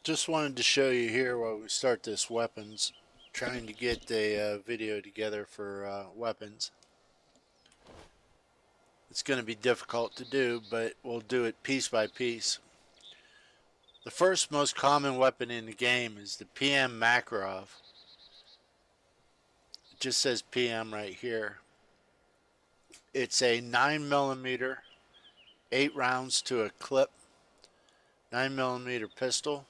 Just wanted to show you here while we start this weapons, trying to get a video together for weapons. It's going to be difficult to do, but we'll do it piece by piece. The first most common weapon in the game is the PM Makarov. It just says PM right here. It's a 9mm, 8 rounds to a clip, 9mm pistol.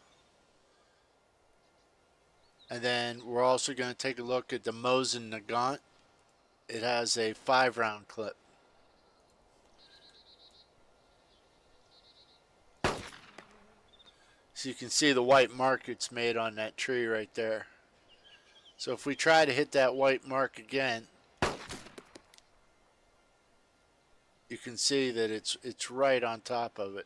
And then we're also going to take a look at the Mosin Nagant. It has a 5-round clip. So you can see the white mark it's made on that tree right there. So if we try to hit that white mark again, you can see that it's right on top of it.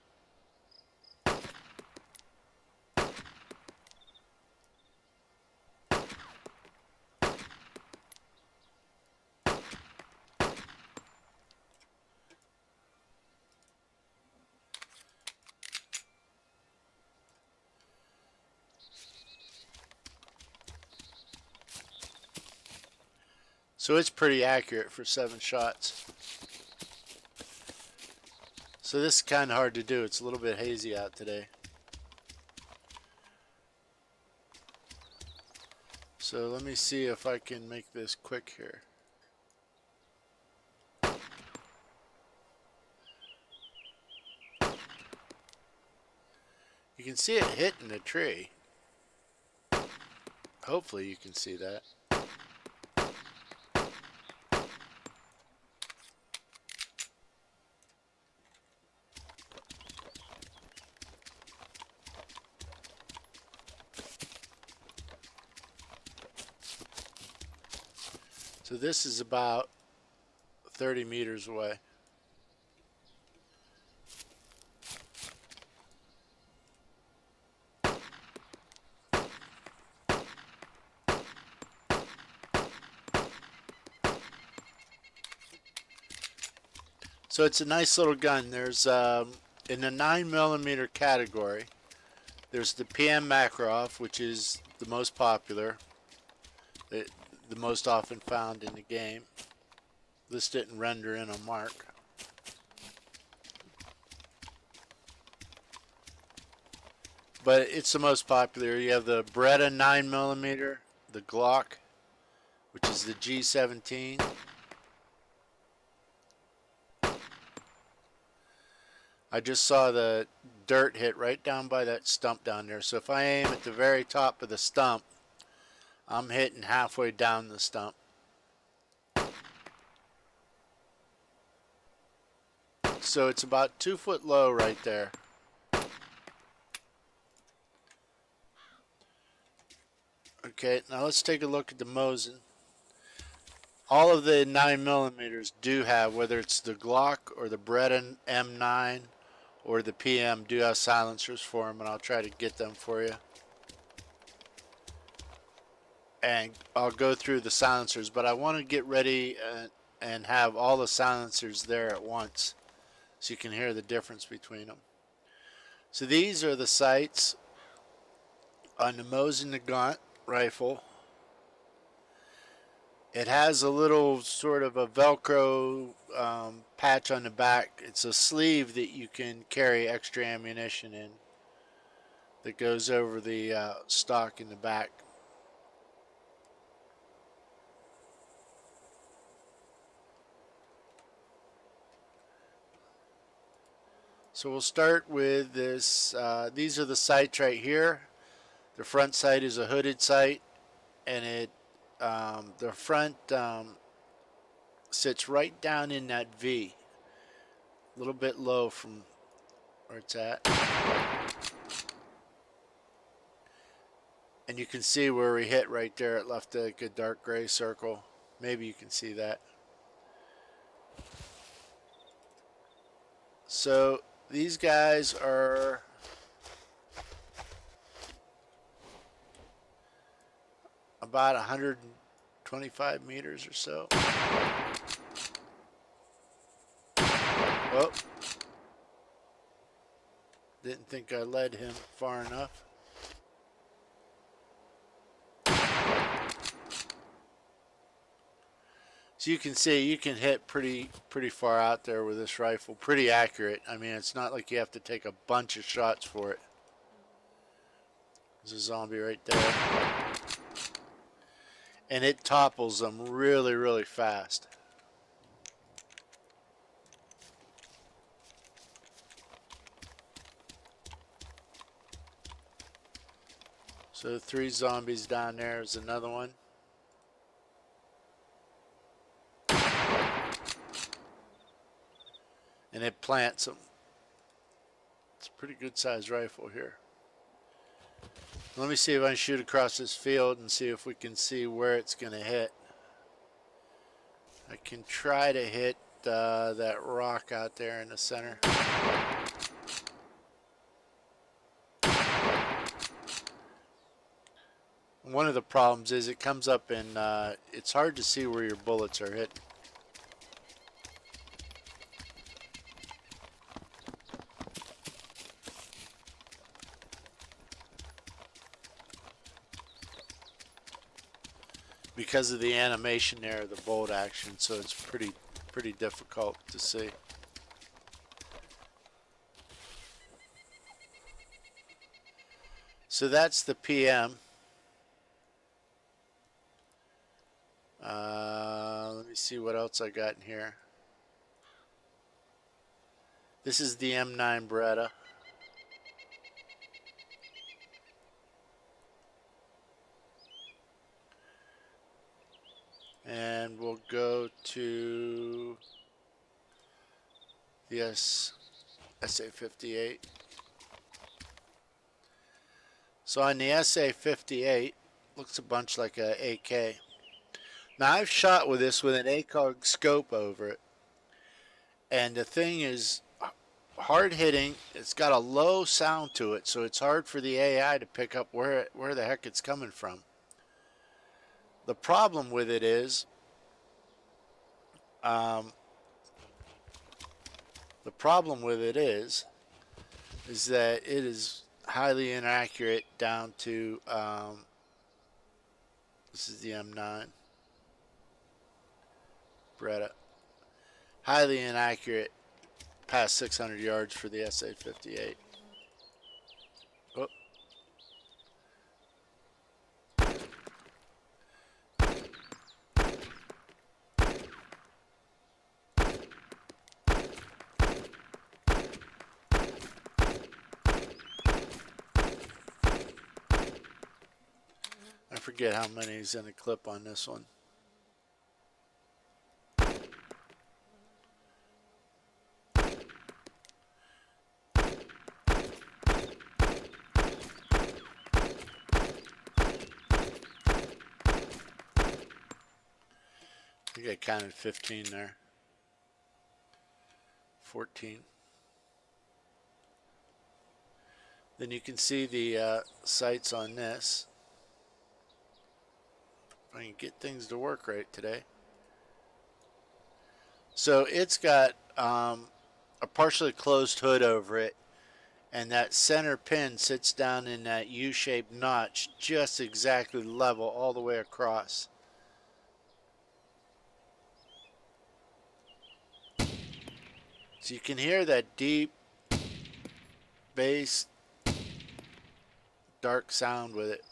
So it's pretty accurate for 7 shots. So this is kind of hard to do. It's a little bit hazy out today. So let me see if I can make this quick here. You can see it hitting the tree. Hopefully you can see that. So this is about 30 meters away. So it's a nice little gun. There's in the 9mm category, there's the PM Makarov, which is the most popular, the most often found in the game. This didn't render in a mark. But it's the most popular. You have the Beretta 9mm, the Glock, which is the G17. I just saw the dirt hit right down by that stump down there. So if I aim at the very top of the stump, I'm hitting halfway down the stump. So it's about 2 foot low right there. Okay, now let's take a look at the Mosin. All of the 9mm do have, whether it's the Glock or the Beretta M9 or the PM, do have silencers for them, and I'll try to get them for you. And I'll go through the silencers, but I want to get ready and have all the silencers there at once so you can hear the difference between them. So these are the sights on the Mosin Nagant rifle. It has a little sort of a Velcro patch on the back. It's a sleeve that you can carry extra ammunition in that goes over the stock in the back. So we'll start with this. These are the sights right here. The front sight is a hooded sight, and the front sits right down in that V, a little bit low from where it's at. And you can see where we hit right there. It left a good dark gray circle. Maybe you can see that. So these guys are about 125 meters or so. Oh, didn't think I led him far enough. So you can see you can hit pretty far out there with this rifle. Pretty accurate. I mean, it's not like you have to take a bunch of shots for it. There's a zombie right there. And it topples them really fast. So 3 zombies down there is another one. And it plants them. It's a pretty good sized rifle here. Let me see if I can shoot across this field and see if we can see where it's going to hit. I can try to hit that rock out there in the center. One of the problems is it comes up and it's hard to see where your bullets are hitting. Because of the animation there, the bolt action, so it's pretty difficult to see. So that's the PM. Let me see what else I got in here. This is the M9 Beretta. And we'll go to the SA-58. So on the SA-58, looks a bunch like a AK. Now I've shot with this with an ACOG scope over it, and the thing is hard hitting. It's got a low sound to it, so it's hard for the AI to pick up where the heck it's coming from. The problem with it is that it is highly inaccurate down to this is the M9 Beretta. Highly inaccurate past 600 yards for the SA-58. Oh. I forget how many is in a clip on this one. I think I counted 15 there. 14. Then you can see the sights on this. If I can get things to work right today. So it's got a partially closed hood over it, and that center pin sits down in that U-shaped notch just exactly level all the way across. So you can hear that deep bass, dark sound with it.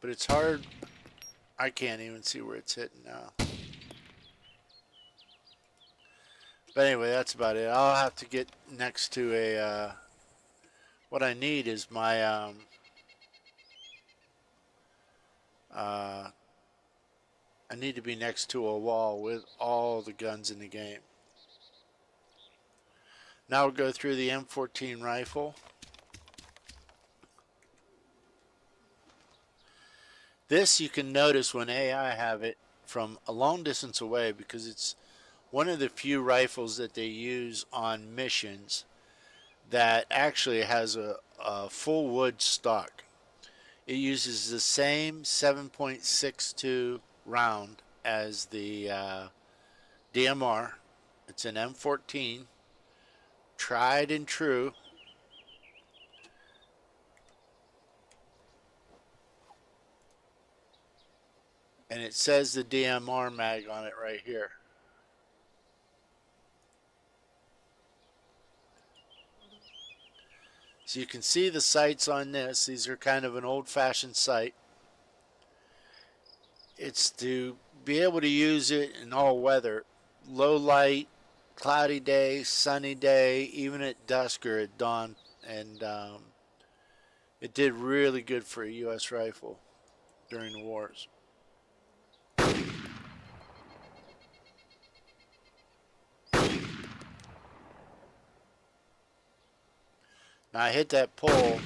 But it's hard. I can't even see where it's hitting now. But anyway, that's about it. I'll have to get next to a, what I need is my, I need to be next to a wall with all the guns in the game. Now we'll go through the M14 rifle. This you can notice when AI have it from a long distance away, because it's one of the few rifles that they use on missions that actually has a full wood stock. It uses the same 7.62 round as the DMR. It's an M14, tried and true. and it says the DMR mag on it right here. So you can see the sights on this. These are kind of an old-fashioned sight. It's to be able to use it in all weather, low light, cloudy day, sunny day, even at dusk or at dawn, and it did really good for a U.S. rifle during the wars. Now I hit that pole.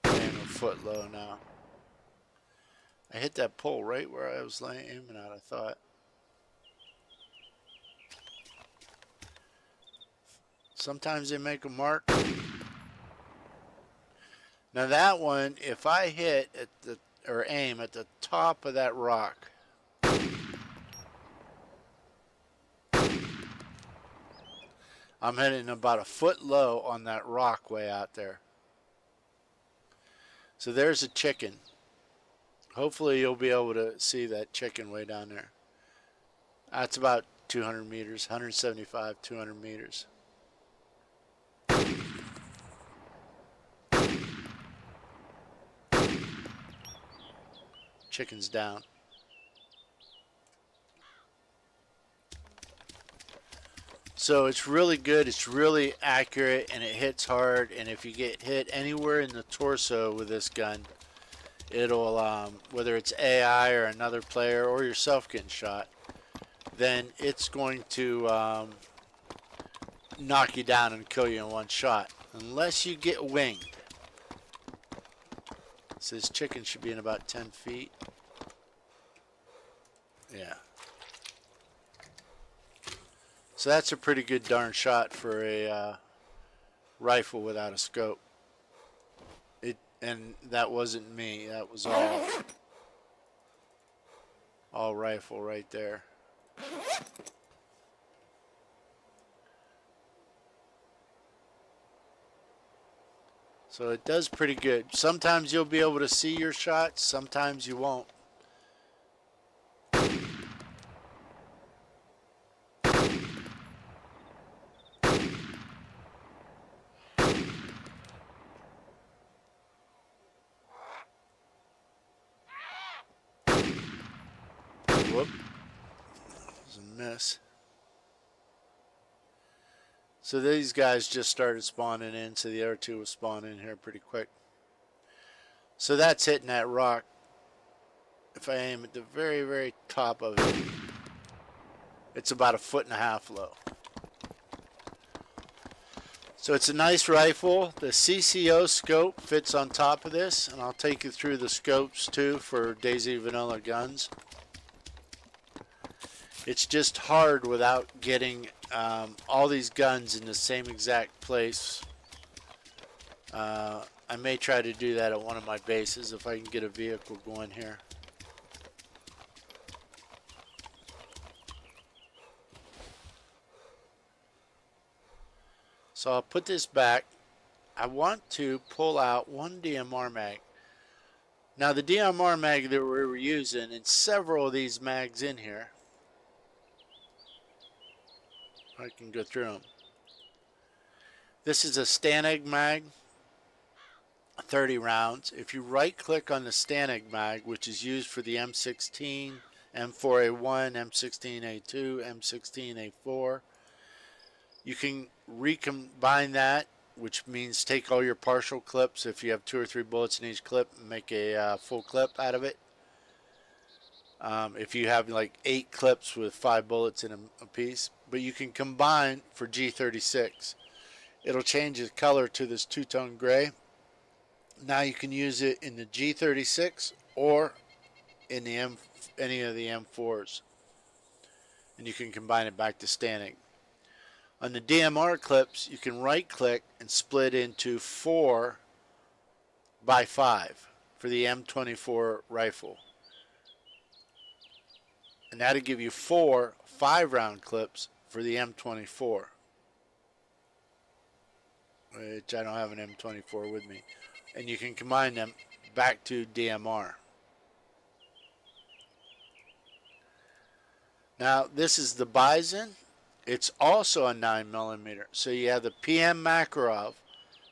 I am a foot low now. I hit that pole right where I was aiming at, I thought. Sometimes they make a mark. Now that one, if I hit at the or aim at the top of that rock, I'm hitting about a foot low on that rock way out there. So there's a chicken. Hopefully you'll be able to see that chicken way down there. That's about 200 meters, 175, 200 meters. Chicken's down. So it's really good, it's really accurate, and it hits hard. And if you get hit anywhere in the torso with this gun, it'll, whether it's AI or another player or yourself getting shot, then it's going to knock you down and kill you in one shot, unless you get winged. So this chicken should be in about 10 feet. Yeah. So that's a pretty good darn shot for a rifle without a scope. And that wasn't me. That was all rifle right there. So it does pretty good. Sometimes you'll be able to see your shots, sometimes you won't. Whoop. That was a miss. So these guys just started spawning in, so the other two will spawn in here pretty quick. So that's hitting that rock. If I aim at the very, very top of it, it's about 1.5 feet low. So it's a nice rifle. The CCO scope fits on top of this, and I'll take you through the scopes too for Dayz vanilla guns. It's just hard without getting all these guns in the same exact place. I may try to do that at one of my bases if I can get a vehicle going here. So I'll put this back. I want to pull out one DMR mag. Now the DMR mag that we were using, and several of these mags in here, I can go through them. This is a Stanag mag, 30 rounds. If you right click on the Stanag mag, which is used for the M16, M4A1, M16A2, M16A4, you can recombine that, which means take all your partial clips if you have 2 or 3 bullets in each clip and make a full clip out of it. If you have like 8 clips with 5 bullets in a piece, but you can combine for G36. It'll change the color to this two-tone gray. Now you can use it in the G36 or in the any of the M4s, and you can combine it back to Stanag. On the DMR clips, you can right click and split into 4 by 5 for the M24 rifle. And that'll give you 4 5-round clips for the M24, which I don't have an M24 with me. And you can combine them back to DMR. Now this is the Bison. It's also a 9mm. So you have the PM Makarov,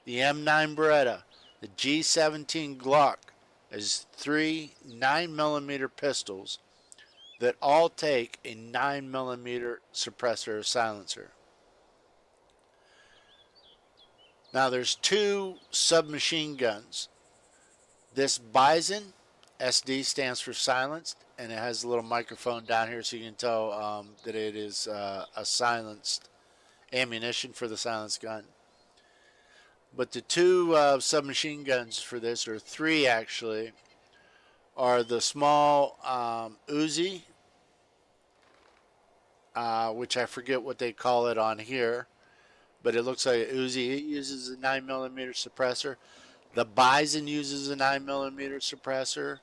the M9 Beretta, the G17 Glock as three 9mm pistols that all take a 9mm suppressor or silencer. Now there's two submachine guns. This Bison, SD stands for silenced, and it has a little microphone down here so you can tell that it is a silenced ammunition for the silenced gun. But the two submachine guns for this, or three actually, are the small Uzi, which I forget what they call it on here, but it looks like an Uzi. It uses a 9mm suppressor. The Bison uses a 9mm suppressor,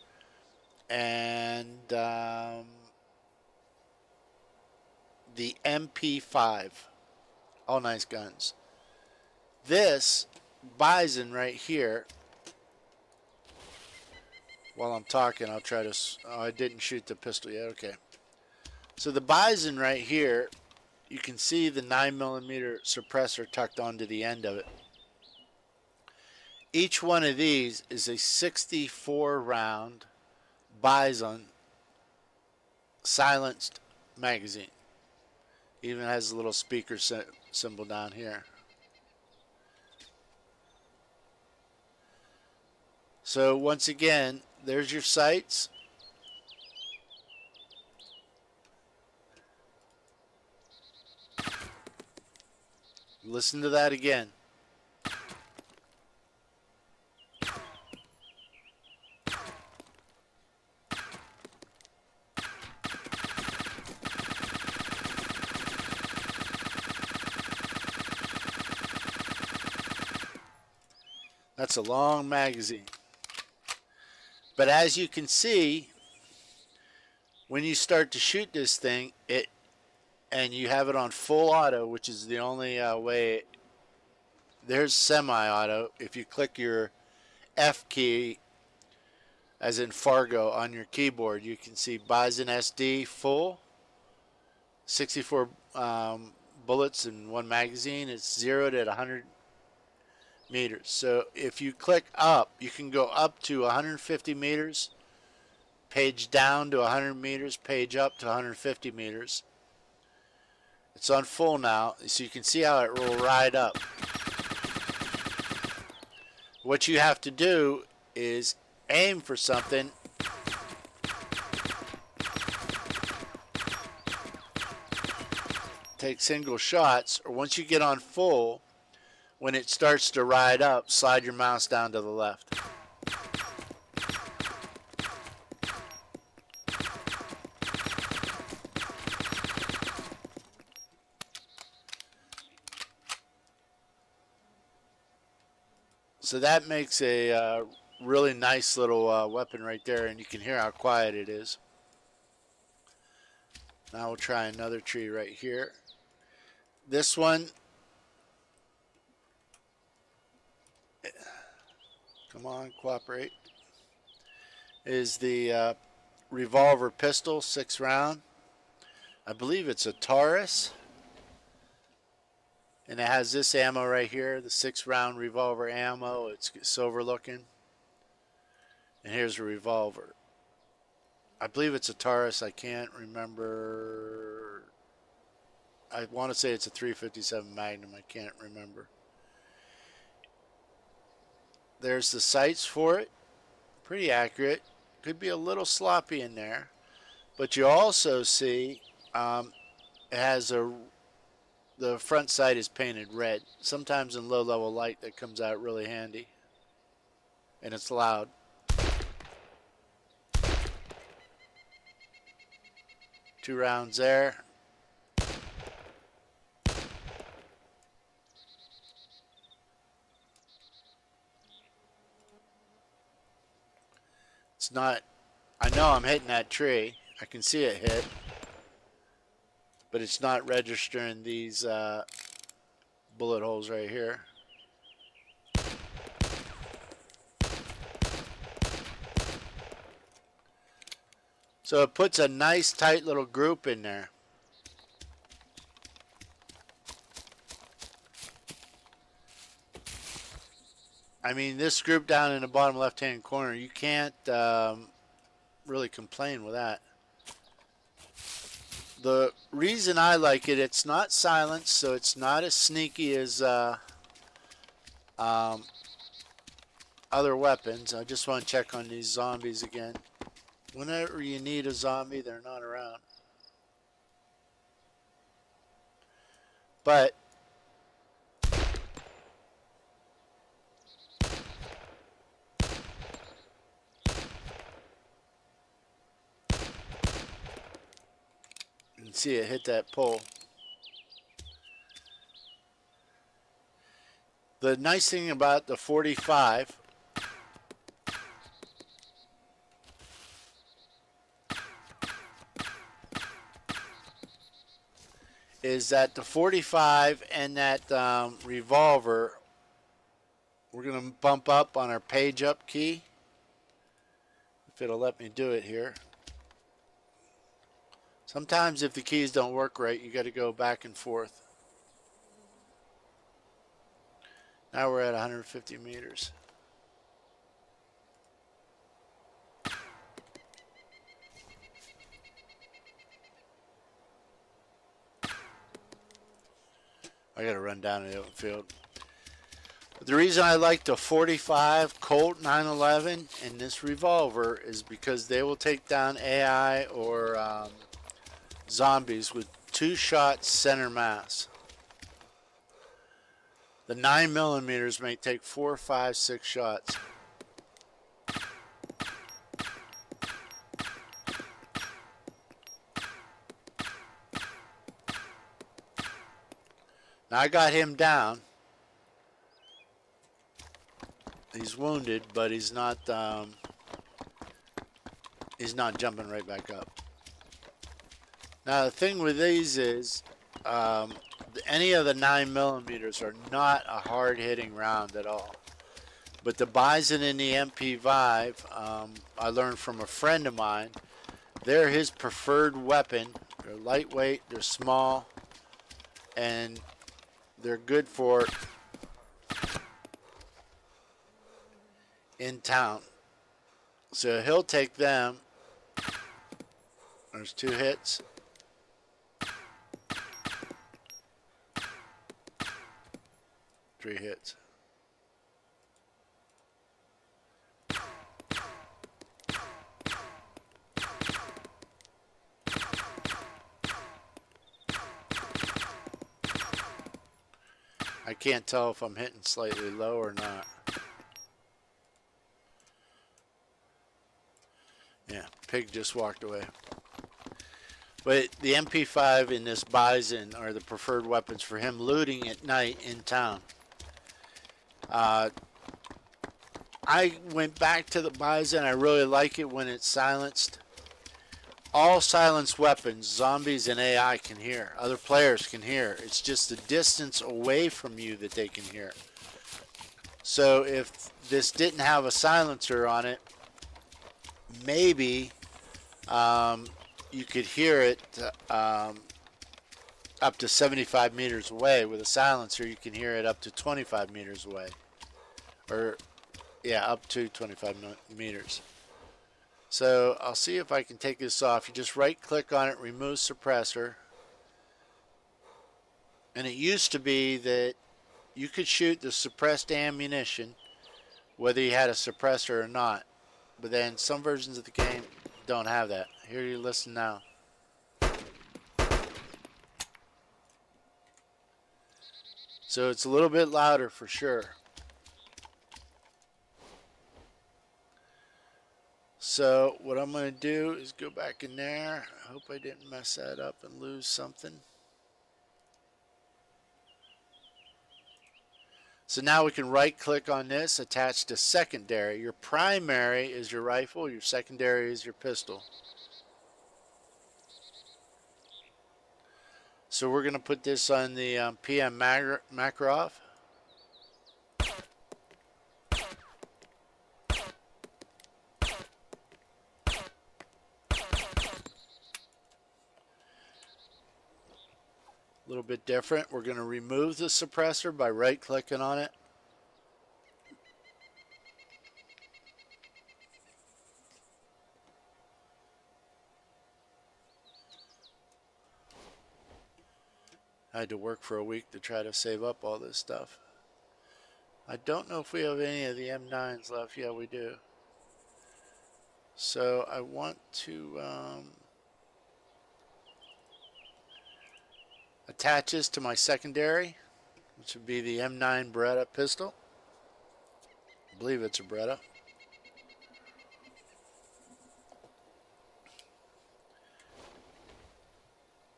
and the MP5, all nice guns. This Bison right here, while I'm talking, I'll try to, oh, I didn't shoot the pistol yet, okay. So the Bison right here, you can see the 9mm suppressor tucked onto the end of it. Each one of these is a 64 round Bison silenced magazine. Even has a little speaker symbol down here. So once again, there's your sights. Listen to that again. That's a long magazine. But as you can see, when you start to shoot this thing, and you have it on full auto, which is the only way. There's semi-auto. If you click your F key, as in Fargo, on your keyboard, you can see Bison SD full, 64 bullets in one magazine. It's zeroed at 100 meters. So if you click up, you can go up to 150 meters, page down to 100 meters, page up to 150 meters. It's on full now, so you can see how it will ride up. What you have to do is aim for something, take single shots, or once you get on full, when it starts to ride up, slide your mouse down to the left. So that makes a really nice little weapon right there, and you can hear how quiet it is. Now we'll try another tree right here. This one, come on, cooperate, is the revolver pistol, 6 round. I believe it's a Taurus. And it has this ammo right here, the 6 round revolver ammo. It's silver looking. And here's a revolver. I believe it's a Taurus. I can't remember. I want to say it's a 357 Magnum. I can't remember. There's the sights for it. Pretty accurate. Could be a little sloppy in there. But you also see it has the front sight is painted red. Sometimes in low level light that comes out really handy. And it's loud. Two rounds there. It's not, I know I'm hitting that tree. I can see it hit. But it's not registering these bullet holes right here. So it puts a nice tight little group in there. I mean, this group down in the bottom left-hand corner, you can't really complain with that. The reason I like it, it's not silenced, so it's not as sneaky as other weapons. I just want to check on these zombies again. Whenever you need a zombie, they're not around. But you can see it hit that pole. The nice thing about the 45 is that the 45 and that revolver, we're going to bump up on our page up key. If it'll let me do it here. Sometimes if the keys don't work right, you got to go back and forth. Now we're at 150 meters. I got to run down to the open field. But the reason I like the 45 Colt 911 and this revolver is because they will take down AI or zombies with 2 shots center mass. The 9mm may take 4, 5, 6 shots. Now I got him down. He's wounded, but he's not jumping right back up. Now the thing with these is any of the 9mm are not a hard-hitting round at all. But the Bison and the MP5, I learned from a friend of mine, they're his preferred weapon. They're lightweight, they're small, and they're good for in town. So he'll take them. There's 2 hits. Three hits. I can't tell if I'm hitting slightly low or not. Yeah, pig just walked away. But the MP5 and this Bison are the preferred weapons for him looting at night in town. I went back to the Bison. I really like it when it's silenced. All silenced weapons, zombies and AI can hear. Other players can hear. It's just the distance away from you that they can hear. So if this didn't have a silencer on it, maybe you could hear it up to 75 meters away. With a silencer, you can hear it up to 25 meters away. Or, yeah, up to 25 meters. So I'll see if I can take this off. You just right click on it, remove suppressor. And it used to be that you could shoot the suppressed ammunition whether you had a suppressor or not. But then some versions of the game don't have that. Here you listen now. So it's a little bit louder for sure. So what I'm going to do is go back in there. I hope I didn't mess that up and lose something. So now we can right click on this, attach to secondary. Your primary is your rifle, your secondary is your pistol. So we're going to put this on the PM Makarov. A little bit different. We're going to remove the suppressor by right clicking on it. I had to work for a week to try to save up all this stuff. I don't know if we have any of the M9s left. Yeah, we do. So I want to attach this to my secondary, which would be the M9 Beretta pistol. I believe it's a Beretta.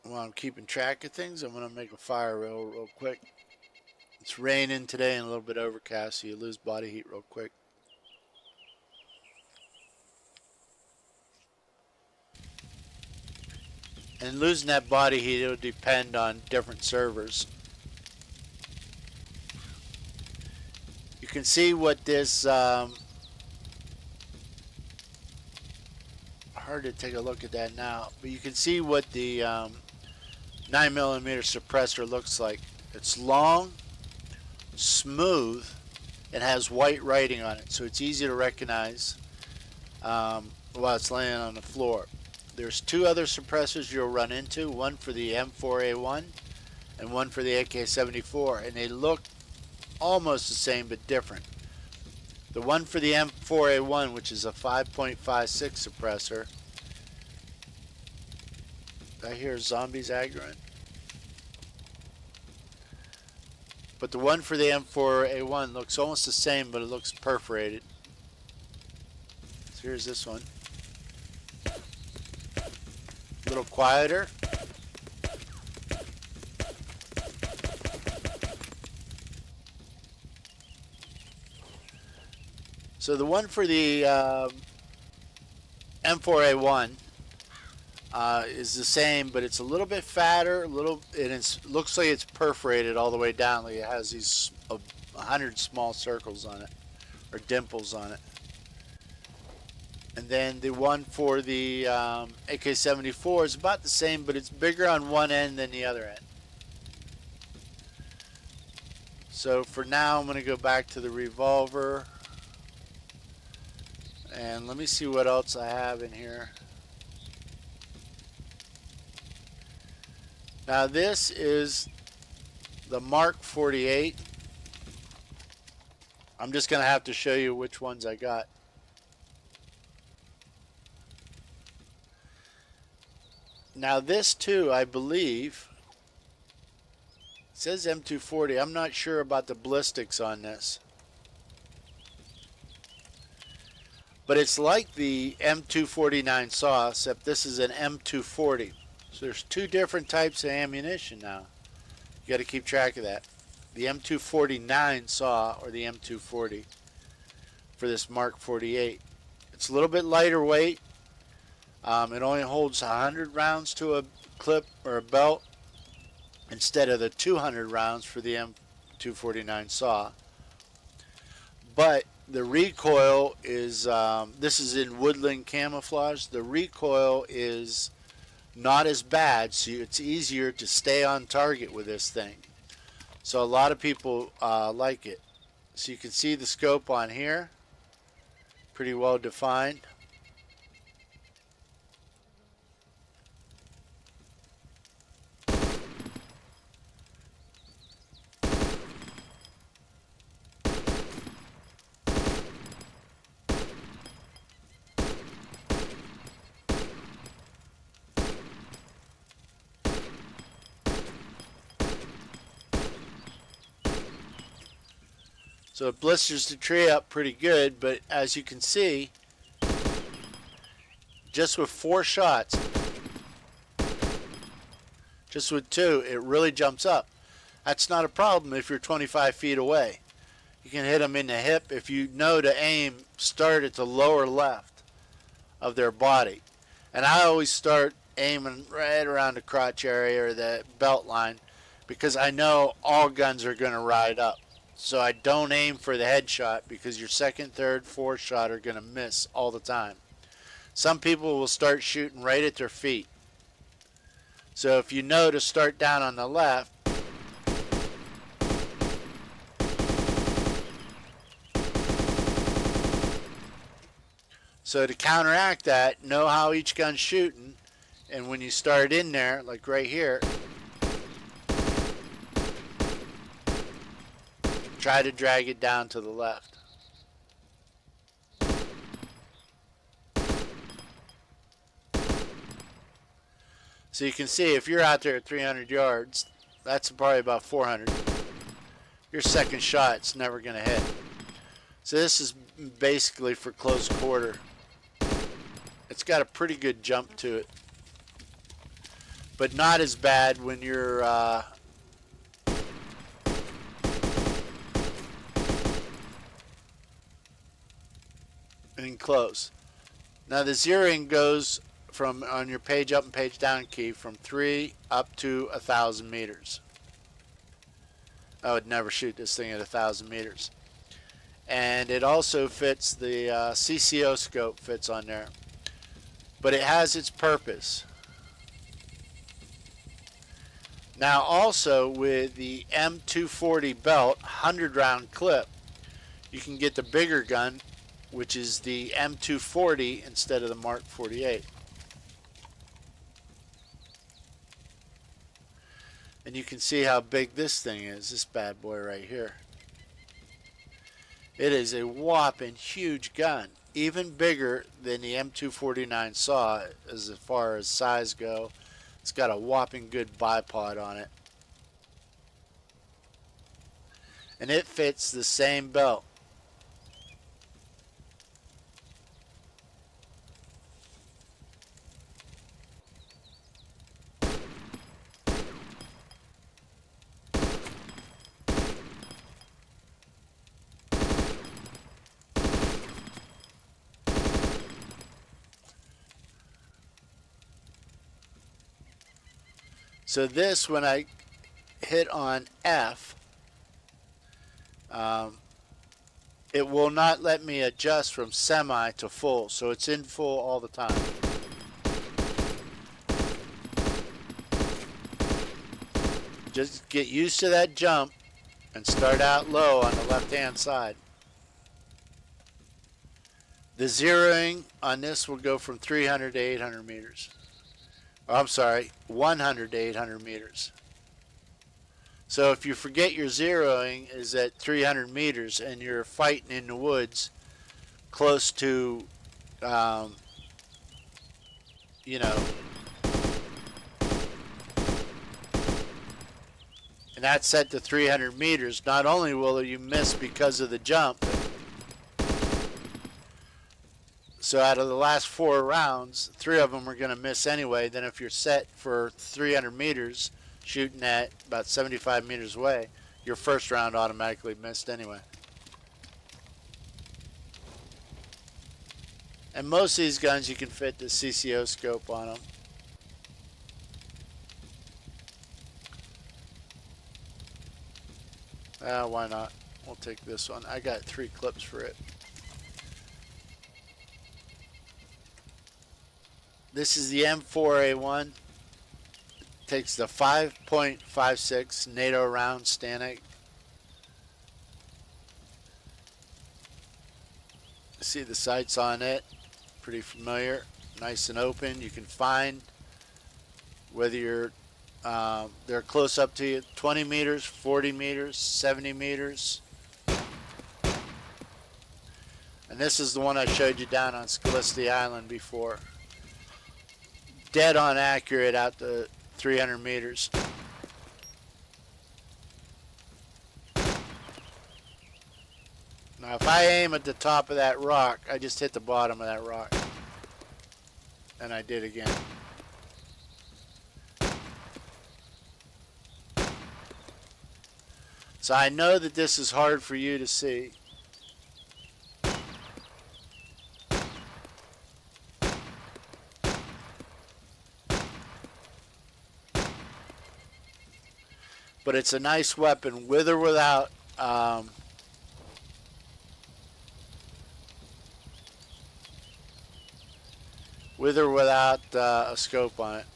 While I'm keeping track of things, I'm going to make a fire real quick. It's raining today and a little bit overcast, so you lose body heat real quick. And losing that body heat, it'll depend on different servers. You can see what this, hard to take a look at that now, but you can see what the 9mm suppressor looks like. It's long, smooth, and has white writing on it, so it's easy to recognize while it's laying on the floor. There's two other suppressors you'll run into, one for the M4A1 and one for the AK-74, and they look almost the same but different. The one for the M4A1, which is a 5.56 suppressor. I hear zombies aggroing. But the one for the M4A1 looks almost the same, but it looks perforated. So here's this one. A little quieter. So the one for the M4A1 is the same, but it's a little bit fatter, and it looks like it's perforated all the way down. Like it has these 100 small circles on it, or dimples on it. And then the one for the AK-74 is about the same, but it's bigger on one end than the other end. So for now, I'm going to go back to the revolver. And let me see what else I have in here. Now this is the Mark 48. I'm just going to have to show you which ones I got. Now this too, I believe, it says M240. I'm not sure about the ballistics on this. But it's like the M249 saw, except this is an M240. So there's two different types of ammunition now. You got to keep track of that. The M249 saw or the M240 for this Mark 48. It's a little bit lighter weight. It only holds 100 rounds to a clip or a belt instead of the 200 rounds for the M249 saw. But the recoil is, this is in woodland camouflage. The recoil is not as bad, so it's easier to stay on target with this thing. So a lot of people like it. So you can see the scope on here, pretty well defined. So it blisters the tree up pretty good, but as you can see, just with 4 shots, just with 2, it really jumps up. That's not a problem if you're 25 feet away. You can hit them in the hip. If you know to aim, start at the lower left of their body. And I always start aiming right around the crotch area or the belt line because I know all guns are going to ride up. So I don't aim for the headshot because your second, third, fourth shot are going to miss all the time. Some people will start shooting right at their feet. So if you know to start down on the left, so to counteract that, know how each gun's shooting, and when you start in there, like right here, try to drag it down to the left. So you can see if you're out there at 300 yards, that's probably about 400. Your second shot's never going to hit. So this is basically for close quarter. It's got a pretty good jump to it, but not as bad when you're in close. Now the zeroing goes from on your page up and page down key from 3 up to 1,000 meters. I would never shoot this thing at 1,000 meters. And it also fits the CCO scope fits on there, but it has its purpose. Now also with the M240 belt 100 round clip, you can get the bigger gun, which is the M240 instead of the Mark 48. And you can see how big this thing is, this bad boy right here. It is a whopping huge gun, even bigger than the M249 saw as far as size go. It's got a whopping good bipod on it. And it fits the same belt. So this, when I hit on F, it will not let me adjust from semi to full, so it's in full all the time. Just get used to that jump and start out low on the left hand side. The zeroing on this will go from 300 to 800 meters. Oh, I'm sorry, 100 to 800 meters. So if you forget your zeroing is at 300 meters and you're fighting in the woods close to, you know, and that's set to 300 meters, not only will you miss because of the jump, so out of the last 4 rounds, 3 of them are going to miss anyway. Then if you're set for 300 meters, shooting at about 75 meters away, your first round automatically missed anyway. And most of these guns you can fit the CCO scope on them. Why not? We'll take this one. I got 3 clips for it. This is the M4A1. Takes the 5.56 NATO round Stanek. See the sights on it. Pretty familiar. Nice and open. You can find whether you're they're close up to you, 20 meters, 40 meters, 70 meters. And this is the one I showed you down on Scaliste Island before. Dead on accurate out to 300 meters. Now if I aim at the top of that rock, I just hit the bottom of that rock. And I did again. So I know that this is hard for you to see. But it's a nice weapon with or without a scope on it.